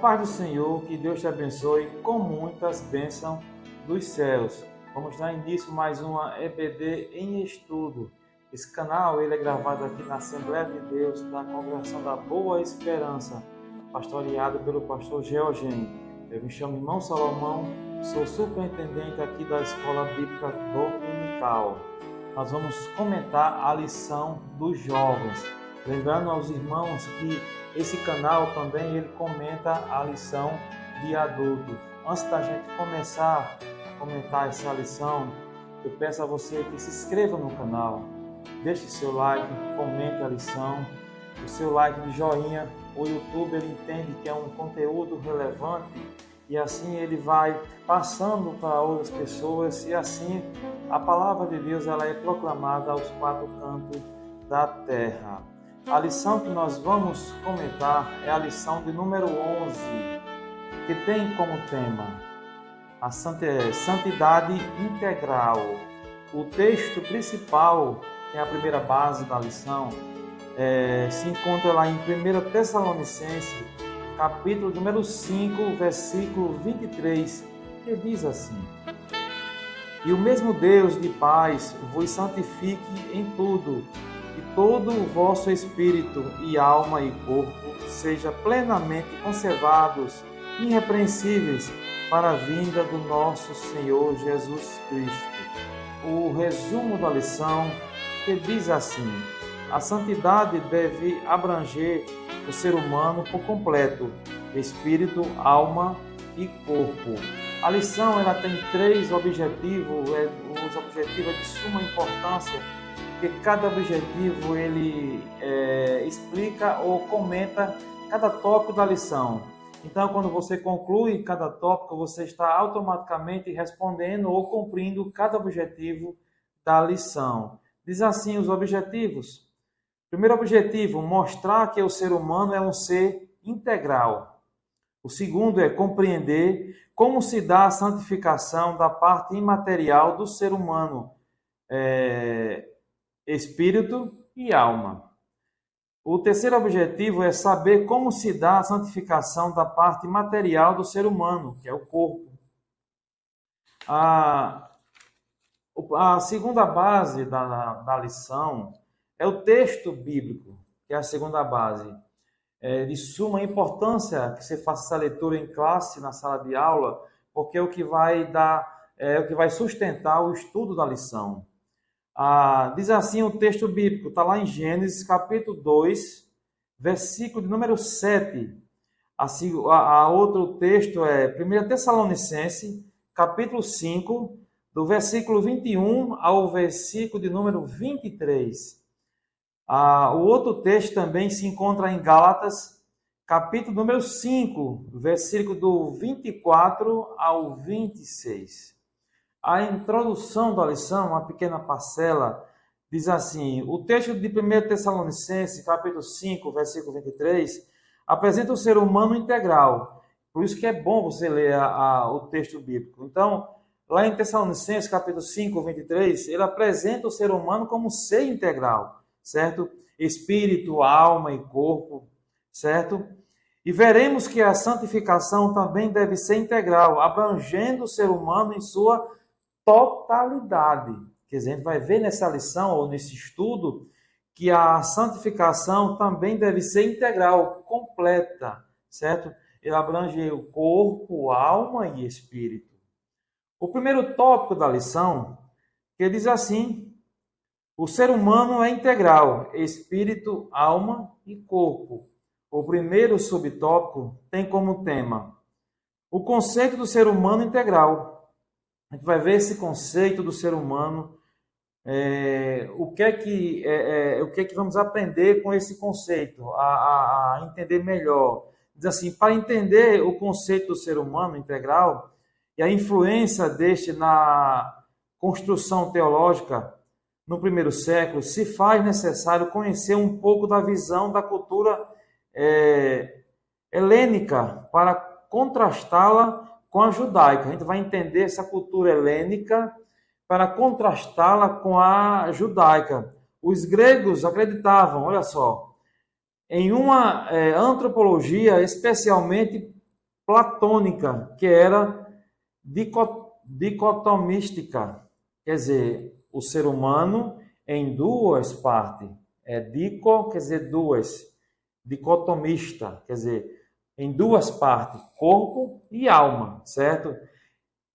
paz do Senhor, que Deus te abençoe com muitas bênçãos dos céus. Vamos dar início a mais uma EBD em estudo. Esse canal ele é gravado aqui na Assembleia de Deus da Congregação da Boa Esperança, pastoreado pelo pastor Georgene. Eu me chamo Irmão Salomão, sou superintendente aqui da Escola Bíblica Dominical. Nós vamos comentar a lição dos jovens. Lembrando aos irmãos que esse canal também ele comenta a lição de adultos. Antes da gente começar a comentar essa lição, eu peço a você que se inscreva no canal, deixe seu like, comente a lição. O seu like de joinha, o YouTube ele entende que é um conteúdo relevante e assim ele vai passando para outras pessoas e assim a palavra de Deus ela é proclamada aos quatro cantos da terra. A lição que nós vamos comentar é a lição de número 11, que tem como tema a santidade integral. O texto principal, que é a primeira base da lição, se encontra lá em 1 Tessalonicenses, capítulo número 5, versículo 23, que diz assim: E o mesmo Deus de paz vos santifique em tudo, e todo o vosso espírito e alma e corpo seja plenamente conservados, irrepreensíveis, para a vinda do nosso Senhor Jesus Cristo. O resumo da lição que diz assim: a santidade deve abranger o ser humano por completo, espírito, alma e corpo. A lição ela tem três objetivos, os objetivos de suma importância, porque cada objetivo ele explica ou comenta cada tópico da lição. Então, quando você conclui cada tópico, você está automaticamente respondendo ou cumprindo cada objetivo da lição. Diz assim os objetivos. Primeiro objetivo, mostrar que o ser humano é um ser integral. O segundo é compreender como se dá a santificação da parte imaterial do ser humano, espírito e alma. O terceiro objetivo é saber como se dá a santificação da parte material do ser humano, que é o corpo. A segunda base da lição é o texto bíblico, que é a segunda base. De suma importância que você faça essa leitura em classe, na sala de aula, porque é o que vai o que vai sustentar o estudo da lição. Diz assim o texto bíblico, está lá em Gênesis, capítulo 2, versículo de número 7. Outro texto é 1 Tessalonicenses, capítulo 5, do versículo 21 ao versículo de número 23. O outro texto também se encontra em Gálatas, capítulo número 5, versículo do 24 ao 26. A introdução da lição, uma pequena parcela, diz assim: o texto de 1 Tessalonicenses, capítulo 5, versículo 23, apresenta o ser humano integral. Por isso que é bom você ler o texto bíblico. Então, lá em Tessalonicenses, capítulo 5, 23, ele apresenta o ser humano como um ser integral, certo? Espírito, alma e corpo, certo? E veremos que a santificação também deve ser integral, abrangendo o ser humano em sua totalidade. Quer dizer, a gente vai ver nessa lição ou nesse estudo que a santificação também deve ser integral, completa, certo? Ele abrange o corpo, alma e espírito. O primeiro tópico da lição, que diz assim: o ser humano é integral, espírito, alma e corpo. O primeiro subtópico tem como tema o conceito do ser humano integral. A gente vai ver esse conceito do ser humano, o que é que vamos aprender com esse conceito, a entender melhor. Diz assim, para entender o conceito do ser humano integral e a influência deste na construção teológica no primeiro século, se faz necessário conhecer um pouco da visão da cultura helênica para contrastá-la com a judaica. A gente vai entender essa cultura helênica para contrastá-la com a judaica. Os gregos acreditavam, olha só, em uma antropologia especialmente platônica, que era dicotomística, quer dizer, o ser humano em duas partes. Quer dizer duas, dicotomista, quer dizer, em duas partes, corpo e alma, certo?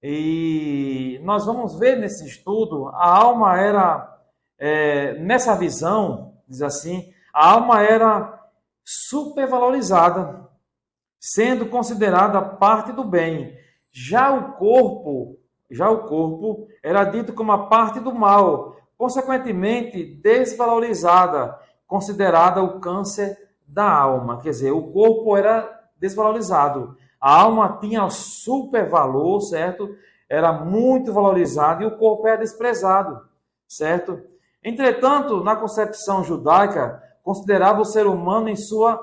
E nós vamos ver nesse estudo, a alma era, nessa visão, diz assim, a alma era supervalorizada, sendo considerada parte do bem. Já o corpo era dito como a parte do mal, consequentemente desvalorizada, considerada o câncer da alma. Quer dizer, o corpo era desvalorizado. A alma tinha super valor, certo? Era muito valorizado e o corpo era desprezado, certo? Entretanto, na concepção judaica, considerava o ser humano em sua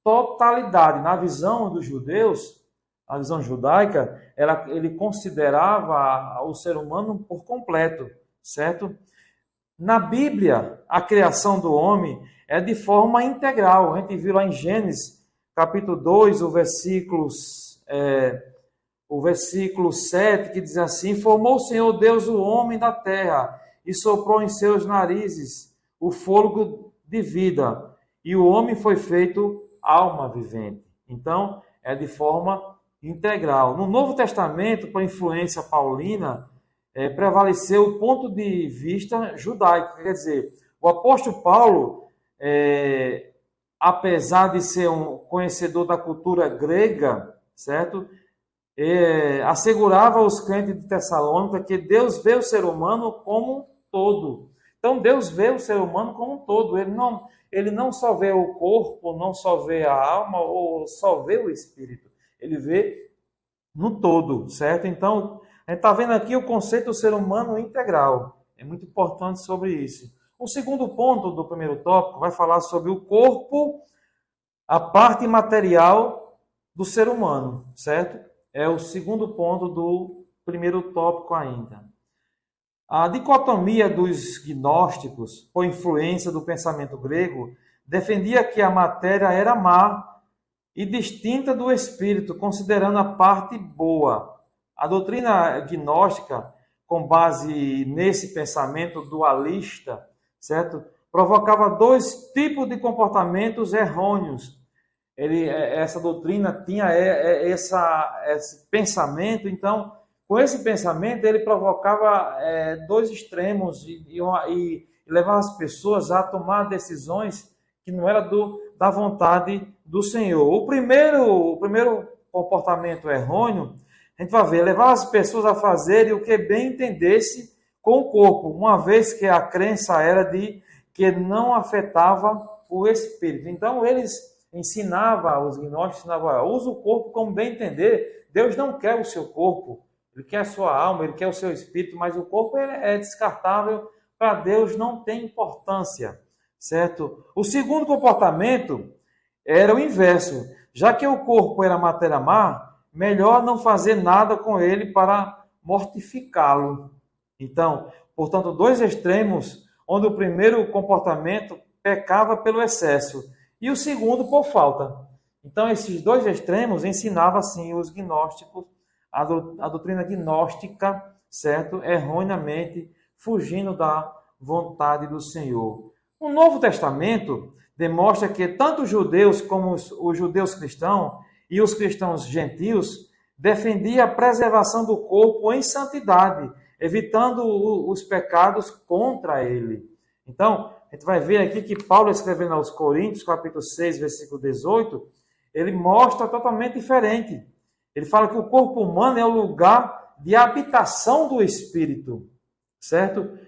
totalidade. Na visão dos judeus, a visão judaica, ele considerava o ser humano por completo, certo? Na Bíblia, a criação do homem é de forma integral. A gente viu lá em Gênesis, capítulo 2, o versículo 7, que diz assim: formou o Senhor Deus o homem da terra e soprou em seus narizes o fôlego de vida, e o homem foi feito alma vivente. Então, é de forma integral. No Novo Testamento, por influência paulina, prevaleceu o ponto de vista judaico. Quer dizer, o apóstolo Paulo, apesar de ser um conhecedor da cultura grega, certo? Assegurava aos crentes de Tessalônica que Deus vê o ser humano como um todo. Então, Deus vê o ser humano como um todo. Ele não só vê o corpo, não só vê a alma, ou só vê o espírito. Ele vê no todo, certo? Então, a gente está vendo aqui o conceito do ser humano integral. É muito importante sobre isso. O segundo ponto do primeiro tópico vai falar sobre o corpo, a parte material do ser humano, certo? É o segundo ponto do primeiro tópico ainda. A dicotomia dos gnósticos, por influência do pensamento grego, defendia que a matéria era má e distinta do espírito, considerando a parte boa. A doutrina gnóstica, com base nesse pensamento dualista, certo? Provocava dois tipos de comportamentos errôneos. Essa doutrina tinha esse pensamento, então, com esse pensamento, ele provocava dois extremos e levava as pessoas a tomar decisões que não eram da vontade do Senhor. O primeiro comportamento errôneo, a gente vai ver, levar as pessoas a fazerem o que bem entendesse com o corpo, uma vez que a crença era de que não afetava o espírito. Então, eles ensinavam, os gnósticos ensinavam, usa o corpo como bem entender. Deus não quer o seu corpo, Ele quer a sua alma, Ele quer o seu espírito, mas o corpo é descartável, para Deus não tem importância, certo? O segundo comportamento era o inverso. Já que o corpo era matéria má, melhor não fazer nada com ele para mortificá-lo. Então, portanto, dois extremos, onde o primeiro comportamento pecava pelo excesso e o segundo por falta. Então, esses dois extremos ensinavam, assim, os gnósticos, a doutrina gnóstica, certo? Erroneamente, fugindo da vontade do Senhor. O Novo Testamento demonstra que tanto os judeus como os judeus cristãos e os cristãos gentios defendiam a preservação do corpo em santidade, evitando os pecados contra ele. Então, a gente vai ver aqui que Paulo, escrevendo aos Coríntios, capítulo 6, versículo 18, ele mostra totalmente diferente. Ele fala que o corpo humano é o lugar de habitação do Espírito, certo?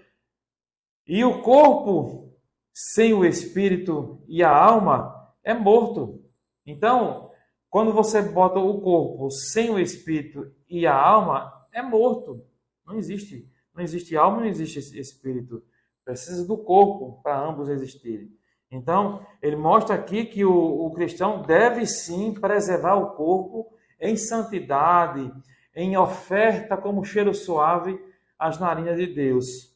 E o corpo sem o Espírito e a alma é morto. Então, quando você bota o corpo sem o Espírito e a alma, é morto. Não existe. Não existe alma, não existe Espírito. Precisa do corpo para ambos existirem. Então, ele mostra aqui que o cristão deve sim preservar o corpo em santidade, em oferta como cheiro suave às narinas de Deus.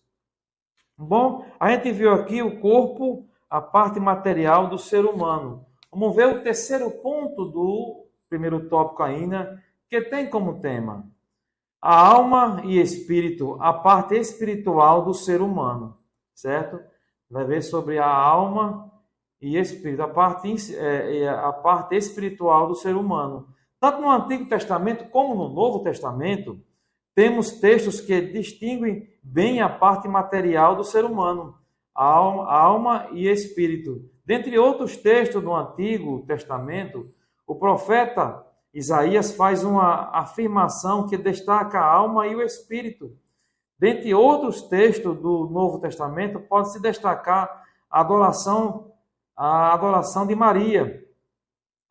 Bom, a gente viu aqui o corpo, a parte material do ser humano. Vamos ver o terceiro ponto do primeiro tópico ainda, que tem como tema a alma e espírito, a parte espiritual do ser humano, certo? Vai ver sobre a alma e espírito, a parte espiritual do ser humano. Tanto no Antigo Testamento como no Novo Testamento, temos textos que distinguem bem a parte material do ser humano, alma e espírito. Dentre outros textos do Antigo Testamento, o profeta Isaías faz uma afirmação que destaca a alma e o espírito. Dentre outros textos do Novo Testamento, pode-se destacar a adoração de Maria.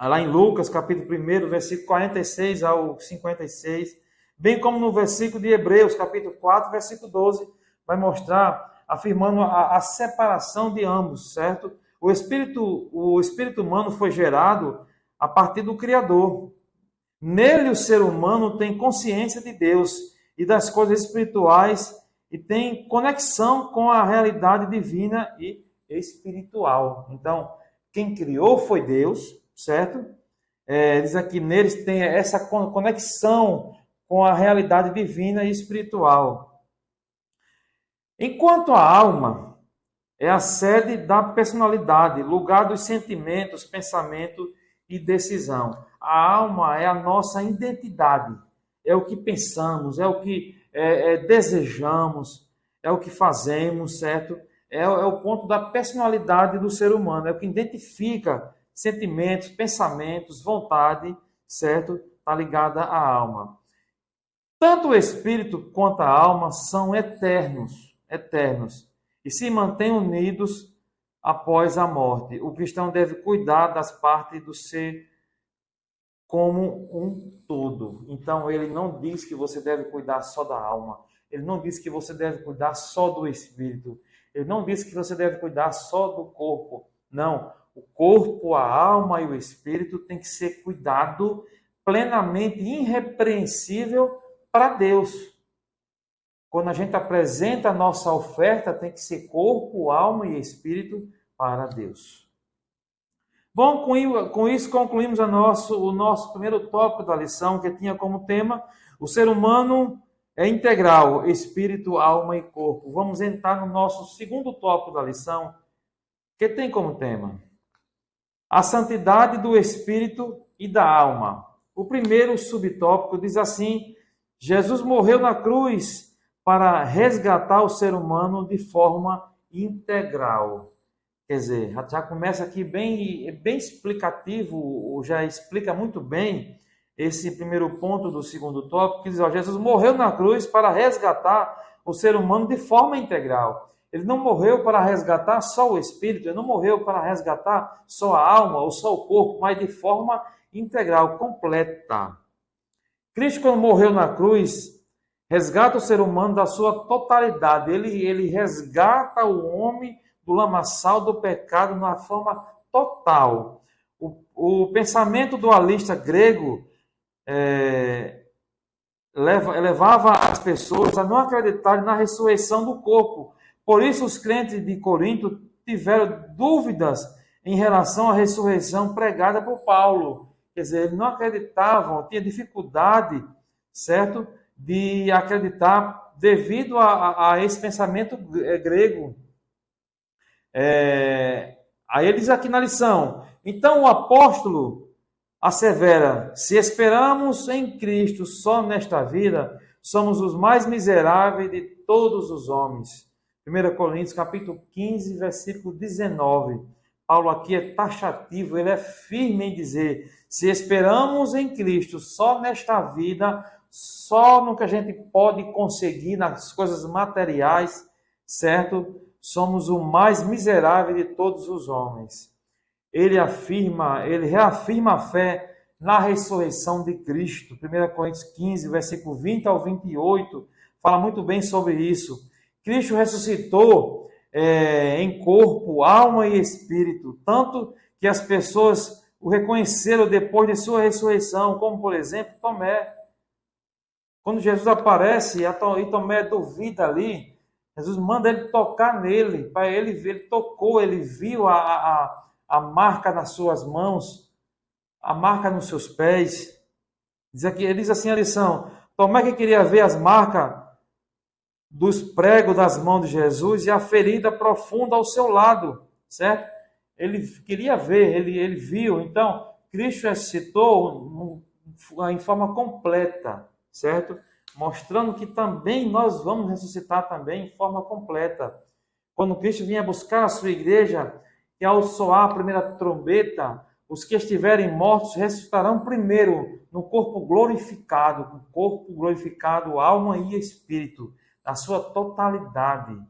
Lá em Lucas, capítulo 1, versículo 46 ao 56, bem como no versículo de Hebreus, capítulo 4, versículo 12, vai mostrar, afirmando a separação de ambos, certo? O espírito humano foi gerado a partir do Criador. Nele o ser humano tem consciência de Deus e das coisas espirituais e tem conexão com a realidade divina e espiritual. Então, quem criou foi Deus, certo? Diz aqui, neles tem essa conexão com a realidade divina e espiritual. Enquanto a alma é a sede da personalidade, lugar dos sentimentos, pensamento e decisão. A alma é a nossa identidade, é o que pensamos, é o que desejamos, é o que fazemos, certo? É o ponto da personalidade do ser humano, é o que identifica sentimentos, pensamentos, vontade, certo? Está ligada à alma. Tanto o espírito quanto a alma são eternos, e se mantêm unidos após a morte. O cristão deve cuidar das partes do ser como um todo. Então, ele não diz que você deve cuidar só da alma. Ele não diz que você deve cuidar só do espírito. Ele não diz que você deve cuidar só do corpo. Não. O corpo, a alma e o espírito tem que ser cuidado plenamente, irrepreensível para Deus. Quando a gente apresenta a nossa oferta, tem que ser corpo, alma e espírito para Deus. Bom, com isso concluímos o nosso primeiro tópico da lição, que tinha como tema o ser humano é integral, espírito, alma e corpo. Vamos entrar no nosso segundo tópico da lição, que tem como tema a santidade do espírito e da alma. O primeiro subtópico diz assim: Jesus morreu na cruz para resgatar o ser humano de forma integral. Quer dizer, já começa aqui bem explicativo, já explica muito bem esse primeiro ponto do segundo tópico, que diz, Jesus morreu na cruz para resgatar o ser humano de forma integral. Ele não morreu para resgatar só o espírito, ele não morreu para resgatar só a alma ou só o corpo, mas de forma integral, completa. Cristo, quando morreu na cruz, resgata o ser humano da sua totalidade. Ele resgata o homem do lamaçal do pecado na forma total. O pensamento dualista grego levava as pessoas a não acreditarem na ressurreição do corpo. Por isso, os crentes de Corinto tiveram dúvidas em relação à ressurreição pregada por Paulo. Quer dizer, eles não acreditavam, tinham dificuldade, certo, de acreditar devido a esse pensamento grego. Aí ele diz aqui na lição: então o apóstolo assevera, se esperamos em Cristo só nesta vida, somos os mais miseráveis de todos os homens. 1 Coríntios capítulo 15, versículo 19. Paulo aqui é taxativo, ele é firme em dizer, se esperamos em Cristo só nesta vida, só no que a gente pode conseguir nas coisas materiais, certo? Somos o mais miserável de todos os homens. Ele reafirma a fé na ressurreição de Cristo. 1 Coríntios 15, versículo 20 ao 28, fala muito bem sobre isso. Cristo ressuscitou em corpo, alma e espírito, tanto que as pessoas o reconheceram depois de sua ressurreição, como, por exemplo, Tomé. Quando Jesus aparece e Tomé duvida ali, Jesus manda ele tocar nele, para ele ver. Ele tocou, ele viu a marca nas suas mãos, a marca nos seus pés. Ele diz assim a lição: Tomé que queria ver as marcas dos pregos das mãos de Jesus e a ferida profunda ao seu lado, certo? Ele queria ver, ele viu. Então, Cristo ressuscitou em forma completa, certo? Mostrando que também nós vamos ressuscitar também em forma completa. Quando Cristo vinha buscar a sua igreja, e ao soar a primeira trombeta, os que estiverem mortos ressuscitarão primeiro no corpo glorificado, alma e espírito, na sua totalidade.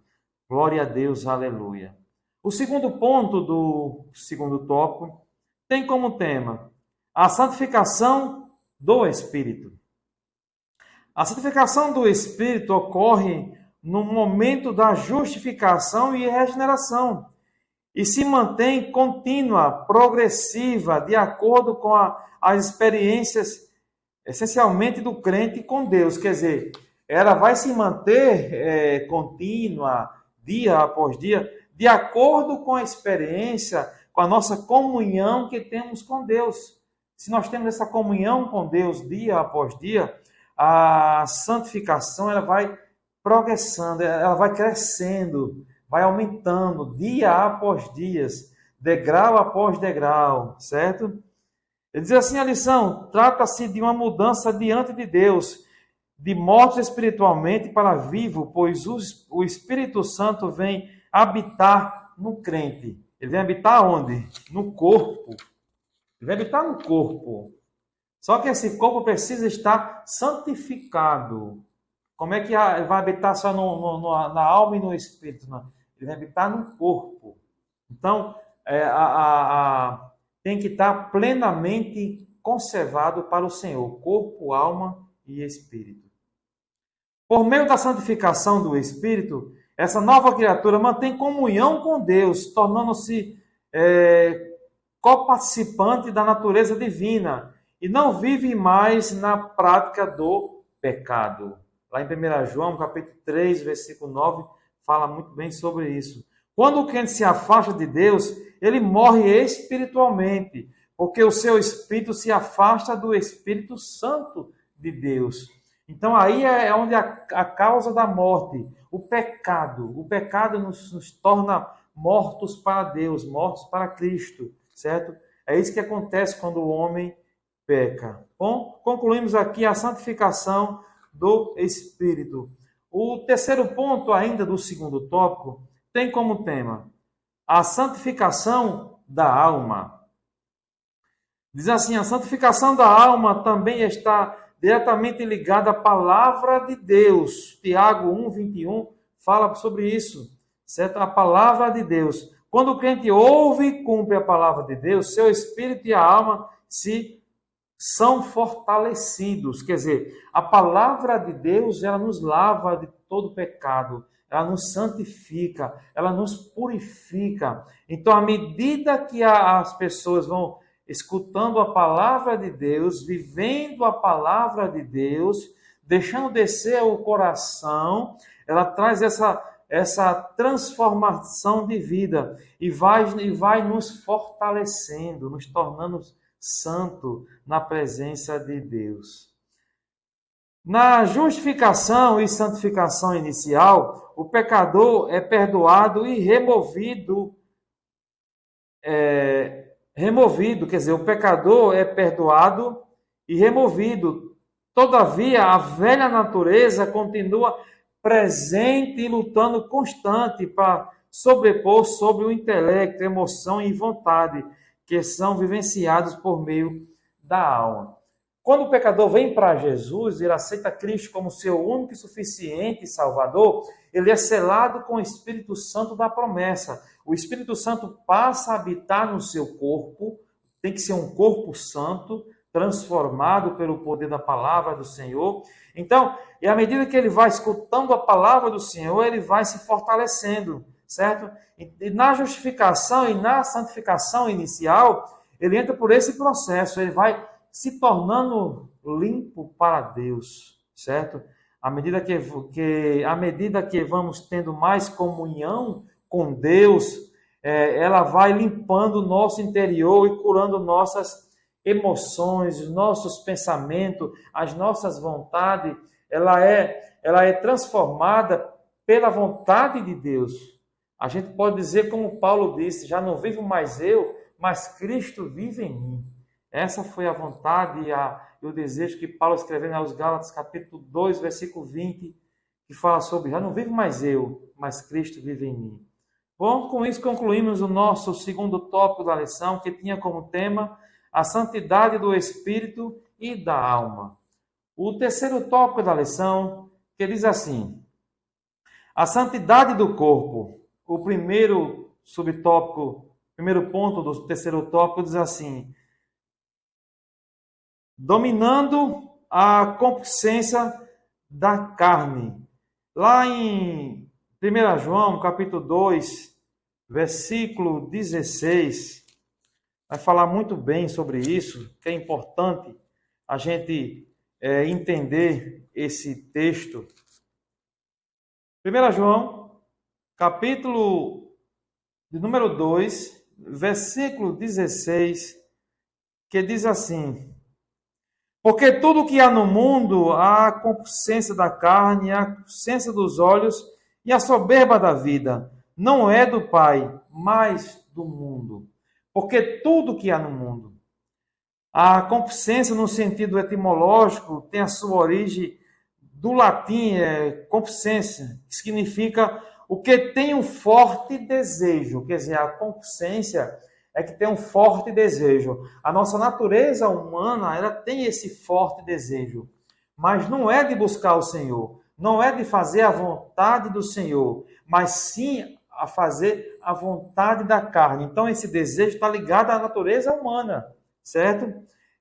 Glória a Deus, aleluia. O segundo ponto do segundo tópico tem como tema a santificação do Espírito. A santificação do Espírito ocorre no momento da justificação e regeneração e se mantém contínua, progressiva, de acordo com as experiências, essencialmente do crente com Deus. Quer dizer, ela vai se manter contínua, dia após dia, de acordo com a experiência, com a nossa comunhão que temos com Deus. Se nós temos essa comunhão com Deus dia após dia, a santificação ela vai progressando, ela vai crescendo, vai aumentando dia após dia, degrau após degrau, certo? Ele diz assim a lição: trata-se de uma mudança diante de Deus, de mortos espiritualmente para vivo, pois o Espírito Santo vem habitar no crente. Ele vem habitar onde? No corpo. Ele vai habitar no corpo. Só que esse corpo precisa estar santificado. Como é que ele vai habitar só na alma e no espírito? Não. Ele vai habitar no corpo. Então, tem que estar plenamente conservado para o Senhor. Corpo, alma e espírito. Por meio da santificação do espírito, essa nova criatura mantém comunhão com Deus, tornando-se coparticipante da natureza divina e não vive mais na prática do pecado. Lá em 1 João, capítulo 3, versículo 9, fala muito bem sobre isso. Quando o crente se afasta de Deus, ele morre espiritualmente, porque o seu espírito se afasta do Espírito Santo de Deus. Então aí é onde a causa da morte, o pecado. O pecado nos torna mortos para Deus, mortos para Cristo, certo? É isso que acontece quando o homem peca. Bom, concluímos aqui a santificação do Espírito. O terceiro ponto ainda do segundo tópico tem como tema a santificação da alma. Diz assim, a santificação da alma também está diretamente ligada à palavra de Deus. Tiago 1:21 fala sobre isso, certo? A palavra de Deus. Quando o crente ouve e cumpre a palavra de Deus, seu espírito e a alma são fortalecidos. Quer dizer, a palavra de Deus, ela nos lava de todo pecado, ela nos santifica, ela nos purifica. Então, à medida que as pessoas vão escutando a palavra de Deus, vivendo a palavra de Deus, deixando descer o coração, ela traz essa transformação de vida e vai nos fortalecendo, nos tornando santo na presença de Deus. Na justificação e santificação inicial, o pecador é perdoado e removido, quer dizer, o pecador é perdoado e removido. Todavia, a velha natureza continua presente e lutando constante para sobrepor sobre o intelecto, emoção e vontade, que são vivenciados por meio da alma. Quando o pecador vem para Jesus, ele aceita Cristo como seu único e suficiente Salvador, ele é selado com o Espírito Santo da promessa. O Espírito Santo passa a habitar no seu corpo, tem que ser um corpo santo, transformado pelo poder da palavra do Senhor. Então, e à medida que ele vai escutando a palavra do Senhor, ele vai se fortalecendo, certo? E na justificação e na santificação inicial, ele entra por esse processo, ele vai se tornando limpo para Deus, certo? À medida que vamos tendo mais comunhão com Deus, ela vai limpando o nosso interior e curando nossas emoções, os nossos pensamentos, as nossas vontades, ela é transformada pela vontade de Deus. A gente pode dizer, como Paulo disse, já não vivo mais eu, mas Cristo vive em mim. Essa foi a vontade e o desejo que Paulo escreveu aos Gálatas, capítulo 2, versículo 20, que fala sobre, já não vivo mais eu, mas Cristo vive em mim. Bom, com isso concluímos o nosso segundo tópico da lição, que tinha como tema a santidade do espírito e da alma. O terceiro tópico da lição, que diz assim, a santidade do corpo. O primeiro subtópico, primeiro ponto do terceiro tópico diz assim, dominando a concupiscência da carne. Lá em 1 João, capítulo 2, versículo 16, vai falar muito bem sobre isso, que é importante a gente entender esse texto. 1 João, capítulo de número 2, versículo 16, que diz assim, porque tudo que há no mundo, a concupiscência da carne, a concupiscência dos olhos e a soberba da vida, não é do Pai, mas do mundo. Porque tudo que há no mundo, a concupiscência no sentido etimológico tem a sua origem do latim, concupiscência, que significa o que tem um forte desejo. Quer dizer, a concupiscência é que tem um forte desejo. A nossa natureza humana, ela tem esse forte desejo, mas não é de buscar o Senhor, não é de fazer a vontade do Senhor, mas sim a fazer a vontade da carne. Então, esse desejo está ligado à natureza humana, certo?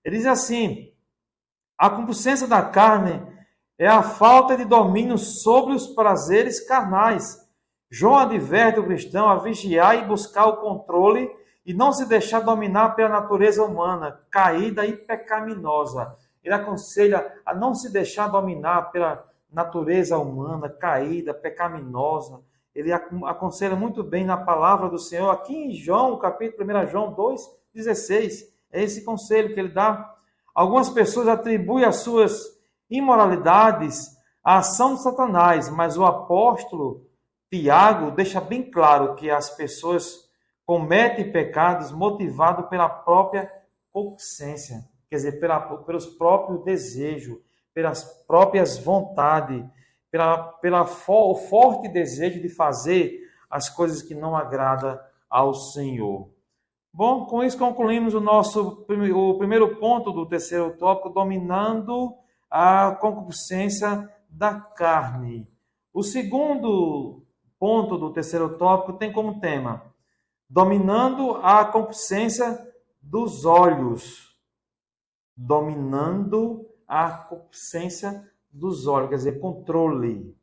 Ele diz assim, a concupiscência da carne é a falta de domínio sobre os prazeres carnais. João adverte o cristão a vigiar e buscar o controle e não se deixar dominar pela natureza humana, caída e pecaminosa. Ele aconselha a não se deixar dominar pela natureza humana, caída, pecaminosa. Ele aconselha muito bem na palavra do Senhor, aqui em João, capítulo 1 João 2,16. É esse conselho que ele dá. Algumas pessoas atribuem as suas imoralidades à ação de Satanás, mas o apóstolo Tiago deixa bem claro que as pessoas cometem pecados motivados pela própria concupiscência, quer dizer, pelos próprios desejos, pelas próprias vontades, o forte desejo de fazer as coisas que não agradam ao Senhor. Bom, com isso concluímos o primeiro ponto do terceiro tópico, dominando a concupiscência da carne. O segundo ponto do terceiro tópico tem como tema, dominando a concupiscência dos olhos. Dominando a concupiscência dos olhos, quer dizer, controle.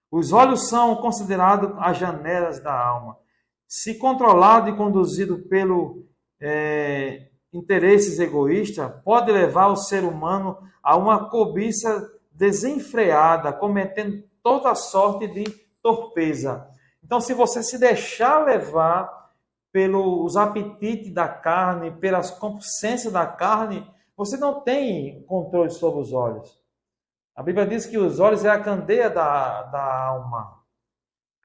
Os olhos são considerados as janelas da alma. Se controlado e conduzido pelo interesses egoístas, pode levar o ser humano a uma cobiça desenfreada, cometendo toda sorte de torpeza. Então, se você se deixar levar pelos apetites da carne, pelas concupiscências da carne, você não tem controle sobre os olhos. A Bíblia diz que os olhos é a candeia da alma.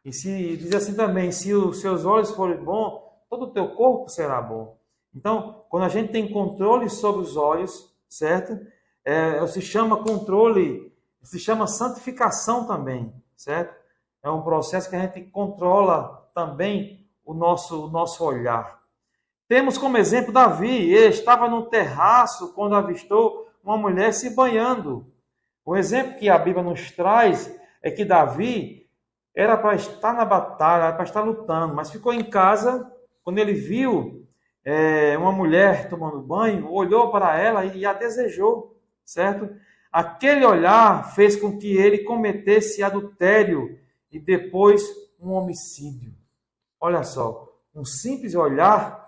E se diz assim também, se os seus olhos forem bons, todo o teu corpo será bom. Então, quando a gente tem controle sobre os olhos, certo? Se chama controle, se chama santificação também, certo? É um processo que a gente controla também o nosso olhar. Temos como exemplo Davi, ele estava no terraço quando avistou uma mulher se banhando. O exemplo que a Bíblia nos traz é que Davi era para estar na batalha, era para estar lutando, mas ficou em casa quando ele viu uma mulher tomando banho, olhou para ela e a desejou, certo? Aquele olhar fez com que ele cometesse adultério e depois um homicídio. Olha só, um simples olhar,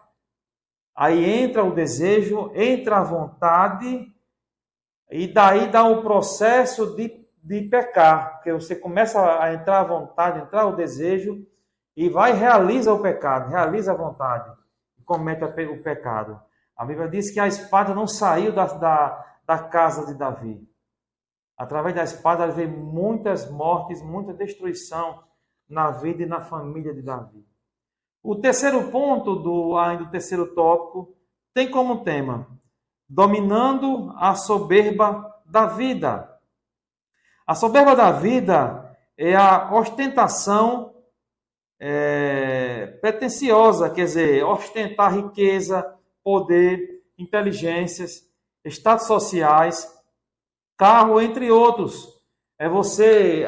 aí entra o desejo, entra a vontade, e daí dá um processo de pecar, porque você começa a entrar a vontade, entrar o desejo, e vai e realiza o pecado, realiza a vontade, e comete o pecado. A Bíblia diz que a espada não saiu da casa de Davi. Através da espada veio muitas mortes, muita destruição na vida e na família de Davi. O terceiro ponto do terceiro tópico tem como tema: dominando a soberba da vida. A soberba da vida é a ostentação pretensiosa, quer dizer, ostentar riqueza, poder, inteligências, status sociais, carro, entre outros.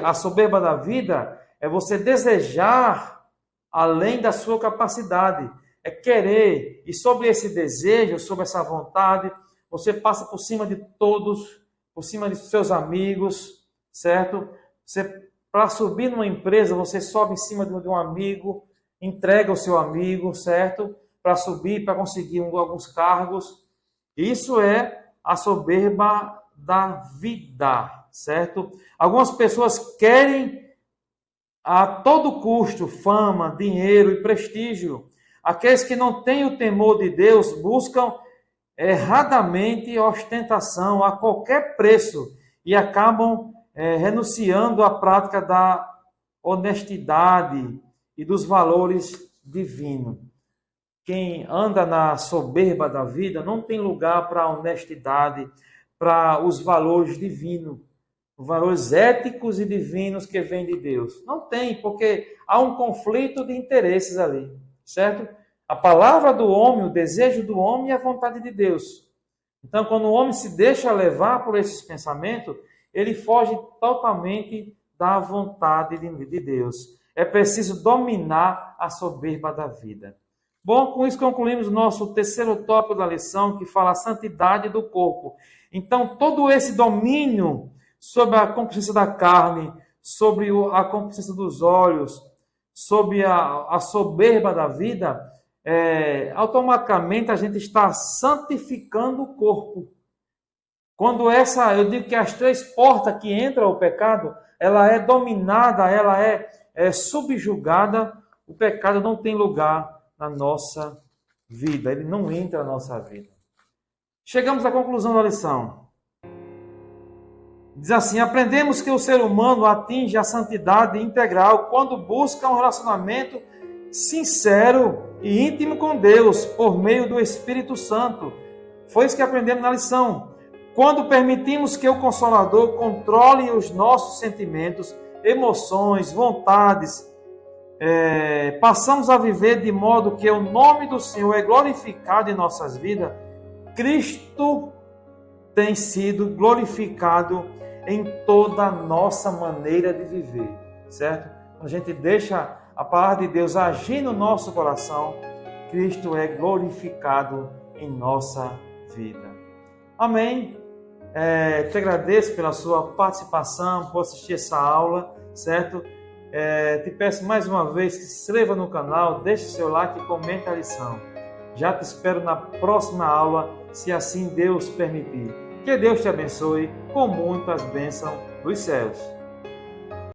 A soberba da vida é você desejar além da sua capacidade, é querer, e sobre esse desejo, sobre essa vontade, você passa por cima de todos, por cima de seus amigos, certo? Para subir numa empresa, você sobe em cima de um amigo, entrega o seu amigo, certo? Para subir, para conseguir alguns cargos. Isso é a soberba da vida, certo? Algumas pessoas querem a todo custo fama, dinheiro e prestígio. Aqueles que não têm o temor de Deus buscam erradamente ostentação a qualquer preço e acabam renunciando à prática da honestidade e dos valores divinos. Quem anda na soberba da vida não tem lugar para a honestidade, para os valores divinos, os valores éticos e divinos que vêm de Deus. Não tem, porque há um conflito de interesses ali, certo? A palavra do homem, o desejo do homem é a vontade de Deus. Então, quando o homem se deixa levar por esses pensamentos, ele foge totalmente da vontade de Deus. É preciso dominar a soberba da vida. Bom, com isso concluímos o nosso terceiro tópico da lição, que fala a santidade do corpo. Então, todo esse domínio sobre a concupiscência da carne, sobre a concupiscência dos olhos, sobre a soberba da vida, automaticamente a gente está santificando o corpo. Quando eu digo que as três portas que entram o pecado, ela é dominada, ela é subjugada, o pecado não tem lugar na nossa vida, ele não entra na nossa vida. Chegamos à conclusão da lição. Diz assim: aprendemos que o ser humano atinge a santidade integral quando busca um relacionamento sincero e íntimo com Deus por meio do Espírito Santo. Foi isso que aprendemos na lição. Quando permitimos que o Consolador controle os nossos sentimentos, emoções, vontades, passamos a viver de modo que o nome do Senhor é glorificado em nossas vidas. Cristo tem sido glorificado em toda a nossa maneira de viver, certo? Quando a gente deixa a palavra de Deus agir no nosso coração, Cristo é glorificado em nossa vida. Amém? Te agradeço pela sua participação, por assistir essa aula, certo? Te peço mais uma vez que se inscreva no canal, deixe seu like e comente a lição. Já te espero na próxima aula, se assim Deus permitir. Que Deus te abençoe com muitas bênçãos dos céus.